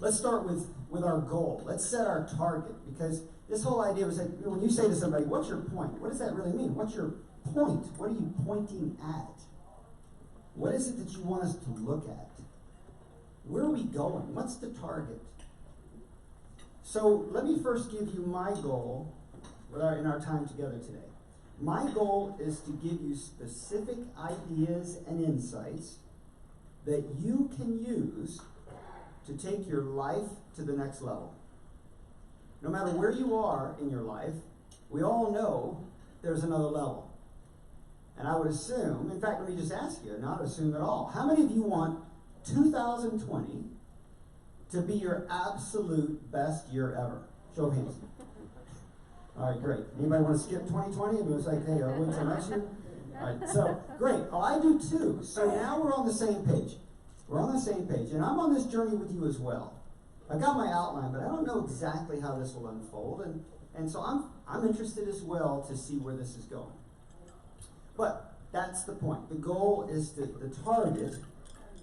let's start with our goal. Let's set our target, because this whole idea was that when you say to somebody, what's your point? What does that really mean? What's your point? What are you pointing at? What is it that you want us to look at? Where are we going? What's the target? So let me first give you my goal in our time together today. My goal is to give you specific ideas and insights that you can use to take your life to the next level. No matter where you are in your life, we all know there's another level. And I would assume, in fact, let me just ask you, not assume at all, how many of you want 2020 to be your absolute best year ever? Show of hands. All right, great. Anybody want to skip 2020? It was like, hey, I'll wait till next year. All right, so great. Oh, I do too. So now we're on the same page. We're on the same page, and I'm on this journey with you as well. I've got my outline, but I don't know exactly how this will unfold, and so I'm interested as well to see where this is going. But that's the point. The goal is the target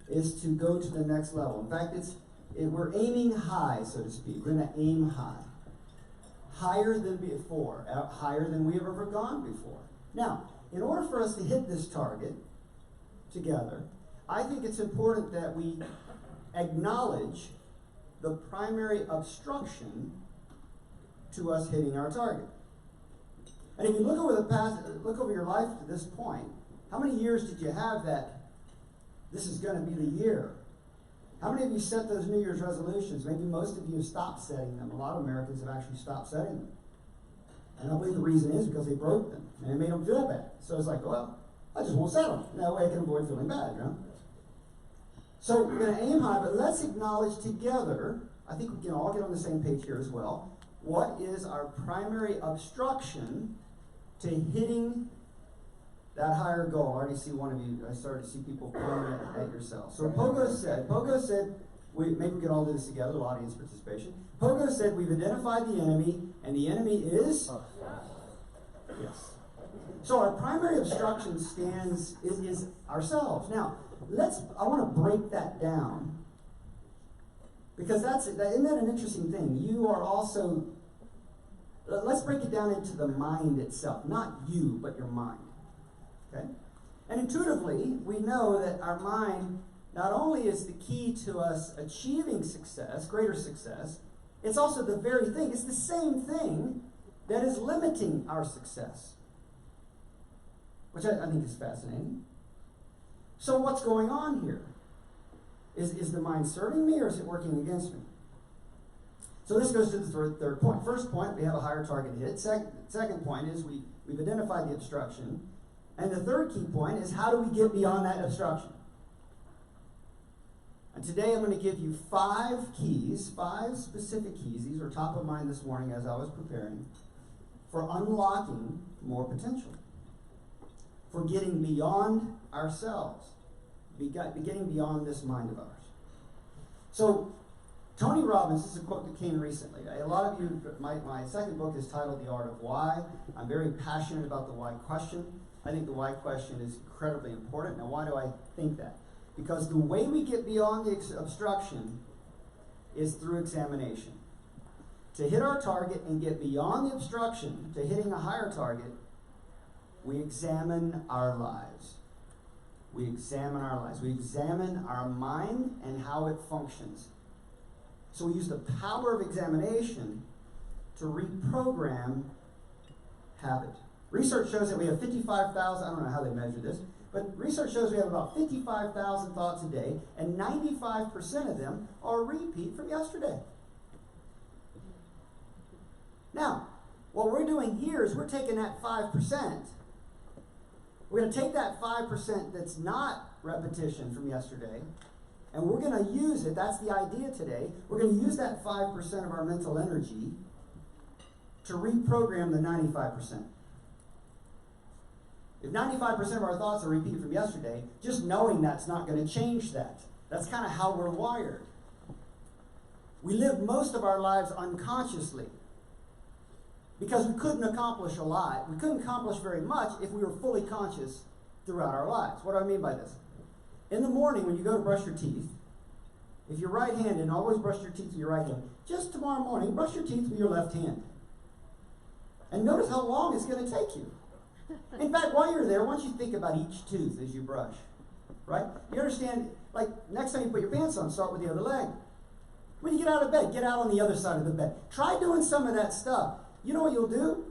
is to go to the next level. In fact, we're aiming high, so to speak. We're going to aim high. Higher than before, higher than we have ever gone before. Now, in order for us to hit this target together, I think it's important that we acknowledge the primary obstruction to us hitting our target. And if you look over your life to this point, how many years did you have that this is going to be the year? How many of you set those New Year's resolutions? Maybe most of you have stopped setting them. A lot of Americans have actually stopped setting them. And I believe the reason is because they broke them and it made them feel bad. So it's like, well, I just won't set them. That way I can avoid feeling bad, you know? So we're going to aim high, but let's acknowledge together, I think we can all get on the same page here as well, what is our primary obstruction to hitting that higher goal. I already see one of you, I started to see people pointing at yourself. So Pogo said, maybe we can all do this together, a audience participation. Pogo said, we've identified the enemy, and the enemy is? Yes. So our primary obstruction is ourselves. Now, I want to break that down, because isn't that an interesting thing? You are also, let's break it down into the mind itself. Not you, but your mind. Okay? And intuitively, we know that our mind not only is the key to us achieving success, greater success, it's also the very thing, it's the same thing that is limiting our success, which I think is fascinating. So what's going on here? Is the mind serving me, or is it working against me? So this goes to the third point. First point, we have a higher target to hit. Second point is we've identified the obstruction. And the third key point is, how do we get beyond that obstruction? And today I'm going to give you 5 specific keys. These are top of mind this morning as I was preparing, for unlocking more potential, for getting beyond ourselves, getting beyond this mind of ours. So Tony Robbins, this is a quote that came recently. A lot of you, my second book is titled The Art of Why. I'm very passionate about the why question. I think the why question is incredibly important. Now, why do I think that? Because the way we get beyond the obstruction is through examination. To hit our target and get beyond the obstruction to hitting a higher target, we examine our lives. We examine our lives. We examine our mind and how it functions. So we use the power of examination to reprogram habit. Research shows that we have 55,000, I don't know how they measure this, but research shows we have about 55,000 thoughts a day, and 95% of them are a repeat from yesterday. Now, what we're doing here is we're taking that 5%. We're going to take that 5% that's not repetition from yesterday, and we're going to use it. That's the idea today. We're going to use that 5% of our mental energy to reprogram the 95%. If 95% of our thoughts are repeated from yesterday, just knowing that's not going to change that. That's kind of how we're wired. We live most of our lives unconsciously because we couldn't accomplish a lot. We couldn't accomplish very much if we were fully conscious throughout our lives. What do I mean by this? In the morning when you go to brush your teeth, If you're right-handed, always brush your teeth with your right hand. Just tomorrow morning, brush your teeth with your left hand. And notice how long it's going to take you. In fact, while you're there, why don't you think about each tooth as you brush, right? You understand, like, next time you put your pants on, start with the other leg. When you get out of bed, get out on the other side of the bed. Try doing some of that stuff. You know what you'll do?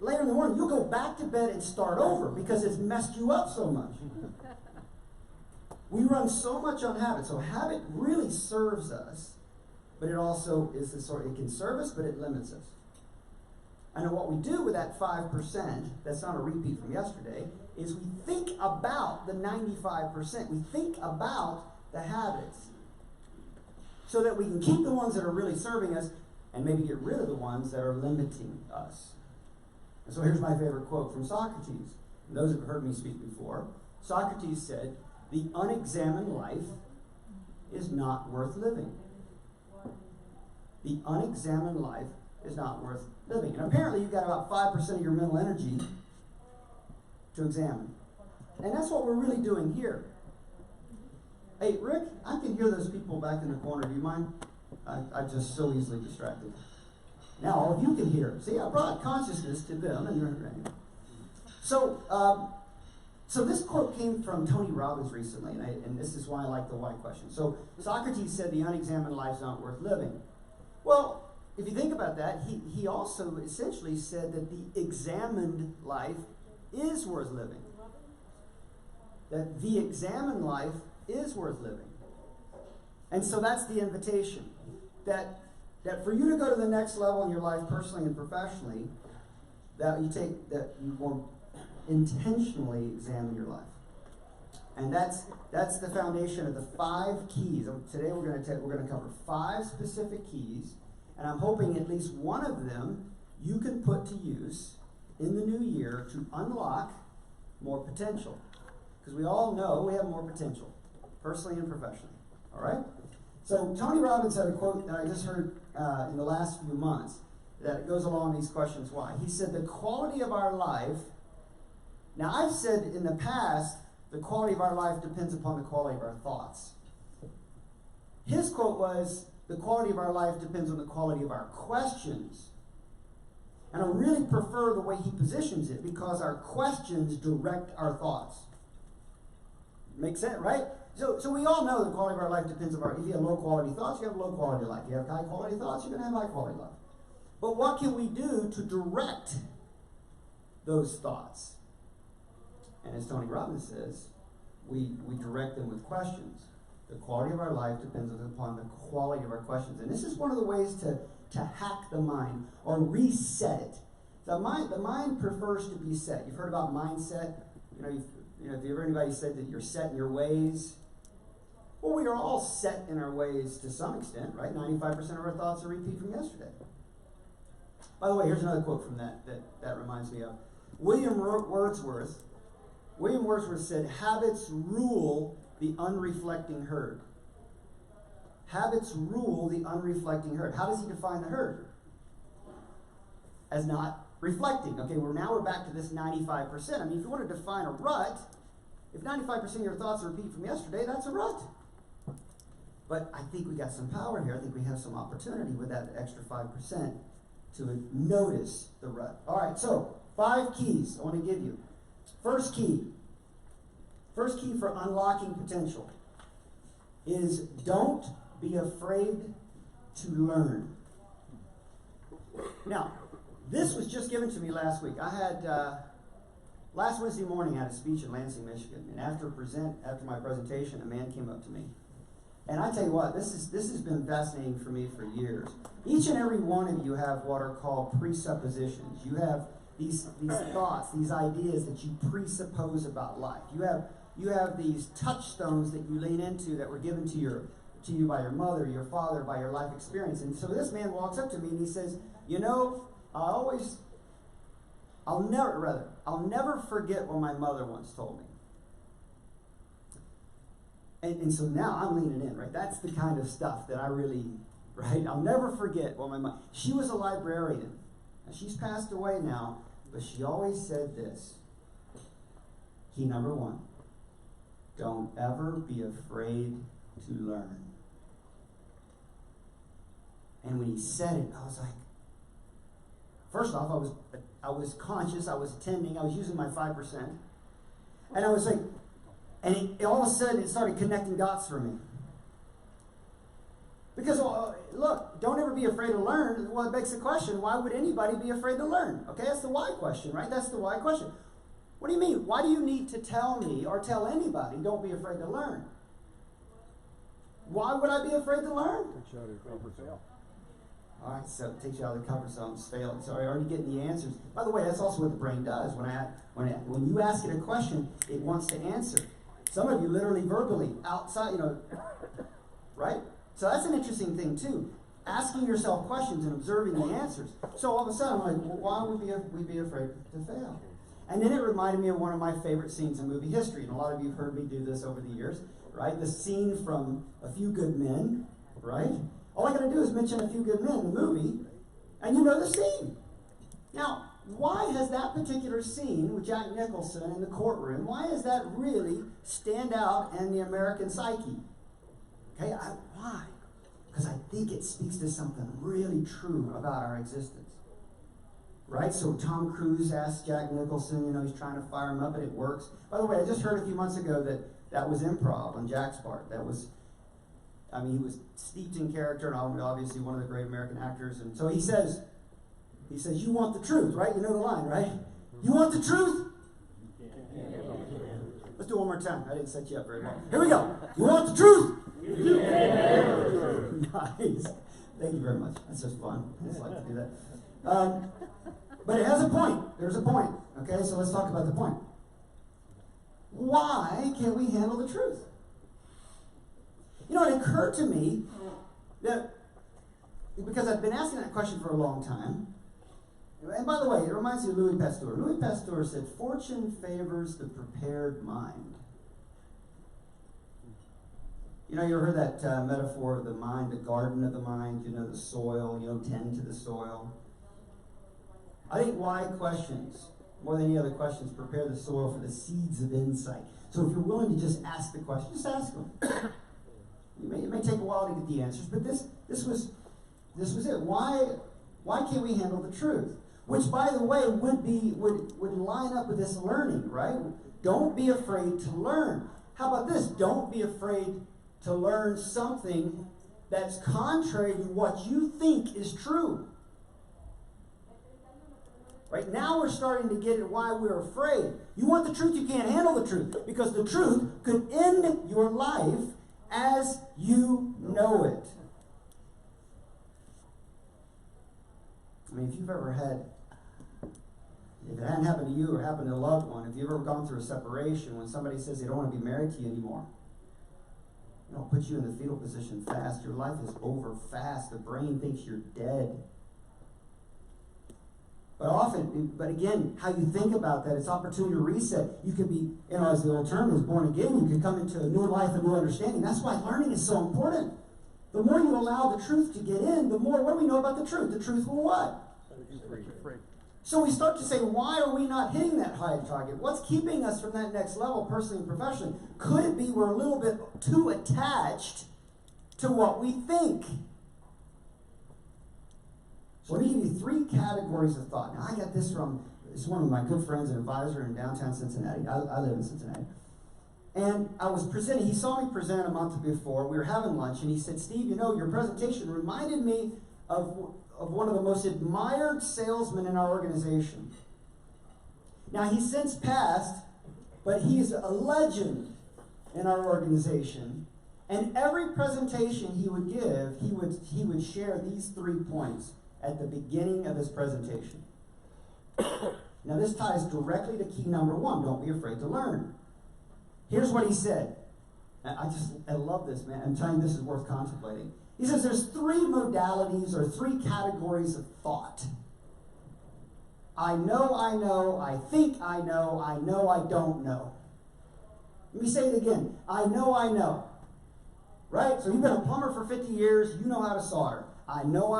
Later in the morning, you'll go back to bed and start over because it's messed you up so much. We run so much on habit. So habit really serves us, but it also is the sort, it can serve us, but it limits us. And what we do with that 5%, that's not a repeat from yesterday, is we think about the 95%. We think about the habits so that we can keep the ones that are really serving us and maybe get rid of the ones that are limiting us. And so here's my favorite quote from Socrates. And those who have heard me speak before, Socrates said, "The unexamined life is not worth living." The unexamined life is not worth living. And apparently you've got about 5% of your mental energy to examine. And that's what we're really doing here. Hey, Rick, I can hear those people back in the corner. Do you mind? I'm just so easily distracted. Now all of you can hear. See, I brought consciousness to them. And so this quote came from Tony Robbins recently, and this is why I like the why question. So Socrates said the unexamined life is not worth living. Well, if you think about that, he also essentially said that the examined life is worth living. That the examined life is worth living. And so that's the invitation. That for you to go to the next level in your life, personally and professionally, that you more intentionally examine your life. And that's the foundation of the 5 keys. Today we're going to cover 5 specific keys, and I'm hoping at least one of them you can put to use in the new year to unlock more potential. Because we all know we have more potential, personally and professionally. All right? So Tony Robbins had a quote that I just heard in the last few months that goes along these questions why. He said, the quality of our life, now I've said in the past, the quality of our life depends upon the quality of our thoughts. His quote was, the quality of our life depends on the quality of our questions. And I really prefer the way he positions it because our questions direct our thoughts. Makes sense, right? So we all know the quality of our life depends on if you have low quality thoughts, you have low quality life. If you have high quality thoughts, you're going to have high quality life. But what can we do to direct those thoughts? And as Tony Robbins says, we direct them with questions. The quality of our life depends upon the quality of our questions. And this is one of the ways to hack the mind or reset it. The mind prefers to be set. You've heard about mindset. Have you ever heard anybody said that you're set in your ways? Well, we are all set in our ways to some extent, right? 95% of our thoughts are repeat from yesterday. By the way, here's another quote from that reminds me of. William Wordsworth said, habits rule the unreflecting herd. Habits rule the unreflecting herd. How does he define the herd? As not reflecting. Okay, now we're back to this 95%. I mean, if you want to define a rut, if 95% of your thoughts are repeat from yesterday, that's a rut. But I think we got some power here. I think we have some opportunity with that extra 5% to notice the rut. All right, so 5 keys I want to give you. First key for unlocking potential is don't be afraid to learn. Now, this was just given to me last week. I had, last Wednesday morning, I had a speech in Lansing, Michigan. And after my presentation, a man came up to me. And I tell you what, this has been fascinating for me for years. Each and every one of you have what are called presuppositions. You have these thoughts, these ideas that you presuppose about life. You have these touchstones that you lean into that were given to you by your mother, your father, by your life experience. And so this man walks up to me and he says, I'll never forget what my mother once told me. And so now I'm leaning in, right? That's the kind of stuff that I really, right? I'll never forget what my mother, she was a librarian. And she's passed away now, but she always said this. Key number 1, don't ever be afraid to learn. And when he said it, I was like, first off, I was conscious, I was attending, I was using my 5%. And I was like, and all of a sudden it started connecting dots for me. Because, look, don't ever be afraid to learn. Well, it begs the question, why would anybody be afraid to learn? Okay, that's the why question, right? That's the why question. What do you mean? Why do you need to tell me or tell anybody, don't be afraid to learn? Why would I be afraid to learn? Takes you out of your comfort zone. All right, so it takes you out of the comfort zone. So I already getting the answers. By the way, that's also what the brain does. When you ask it a question, it wants to answer. Some of you literally verbally, outside, right? So that's an interesting thing too. Asking yourself questions and observing the answers. So all of a sudden, I'm like, well, why would we be afraid to fail? And then it reminded me of one of my favorite scenes in movie history. And a lot of you have heard me do this over the years, right? The scene from A Few Good Men, right? All I got to do is mention A Few Good Men, the movie, and you know the scene. Now, why has that particular scene with Jack Nicholson in the courtroom, why does that really stand out in the American psyche? Okay, why? Because I think it speaks to something really true about our existence. Right? So Tom Cruise asks Jack Nicholson, he's trying to fire him up and it works. By the way, I just heard a few months ago that was improv on Jack's part. He was steeped in character and obviously one of the great American actors. And so he says, you want the truth, right? You know the line, right? You want the truth? Let's do it one more time. I didn't set you up very well. Here we go. You want the truth? Nice. Thank you very much. That's just fun. I just like to do that. But it has a point. There's a point. Okay, so let's talk about the point. Why can't we handle the truth? It occurred to me that, because I've been asking that question for a long time, and by the way, it reminds me of Louis Pasteur. Louis Pasteur said, fortune favors the prepared mind. You ever heard that metaphor of the mind, the garden of the mind, the soil, tend to the soil. I think why questions, more than any other questions, prepare the soil for the seeds of insight. So if you're willing to just ask the question, just ask them. It may take a while to get the answers, but this was it. Why can't we handle the truth? Which, by the way, would line up with this learning, right? Don't be afraid to learn. How about this? Don't be afraid to learn something that's contrary to what you think is true. Right now we're starting to get at why we're afraid. You want the truth, you can't handle the truth. Because the truth could end your life as you know it. If you've ever had, if it hadn't happened to you or happened to a loved one, if you've ever gone through a separation, when somebody says they don't want to be married to you anymore, it'll put you in the fetal position fast. Your life is over fast. The brain thinks you're dead. But again, how you think about that, it's opportunity to reset. You can be, as the old term is, born again. You can come into a new life, a new understanding. That's why learning is so important. The more you allow the truth to get in, the more, what do we know about the truth? The truth will what? So we start to say, why are we not hitting that high target? What's keeping us from that next level, personally and professionally? Could it be we're a little bit too attached to what we think? So let me give you 3 categories of thought. Now, I got this from one of my good friends and advisor in downtown Cincinnati. I live in Cincinnati. And I was presenting, he saw me present a month before. We were having lunch, and he said, Steve, your presentation reminded me of one of the most admired salesmen in our organization. Now, he's since passed, but he's a legend in our organization. And every presentation he would give, he would share these 3 points at the beginning of his presentation. Now, this ties directly to key number 1. Don't be afraid to learn. Here's what he said. I love this, man. I'm telling you, this is worth contemplating. He says there's 3 modalities or 3 categories of thought. I know, I think I know, I don't know. Let me say it again. I know. Right? So you've been a plumber for 50 years, you know how to solder. I know.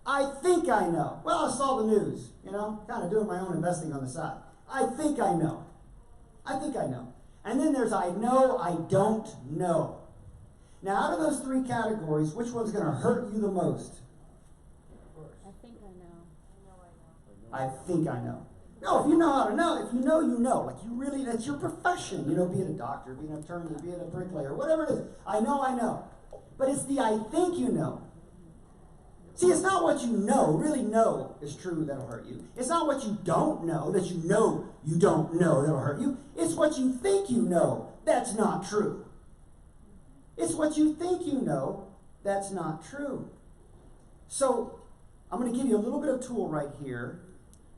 I think I know. Well, I saw the news, kind of doing my own investing on the side. I think I know. And then there's I know, I don't know. Now, out of those three categories, which one's going to hurt you the most? I think I know. I think I know. No, if you know how to know, if you know, you know. Like you really, that's your profession. You know, be it a doctor, be it an attorney, be it a bricklayer, whatever it is. I know. But it's the I think you know. See, it's not what you really know is true that'll hurt you. It's not what you don't know that you don't know that'll hurt you. It's what you think you know that's not true. It's what you think you know that's not true. So, I'm going to give you a little bit of tool right here.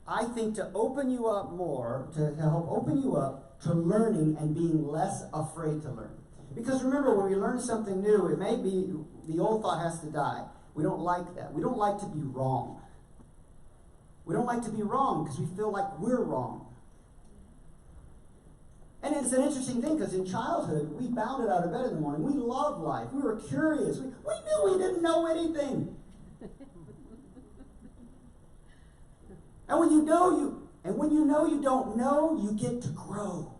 I think to open you up more, to help open you up to learning and being less afraid to learn. Because remember, when we learn something new, it may be the old thought has to die. We don't like that. We don't like to be wrong. We don't like to be wrong because we feel like we're wrong. And it's an interesting thing because in childhood, we bounded out of bed in the morning. We loved life. We were curious. We knew we didn't know anything. And when you know you don't know, you get to grow.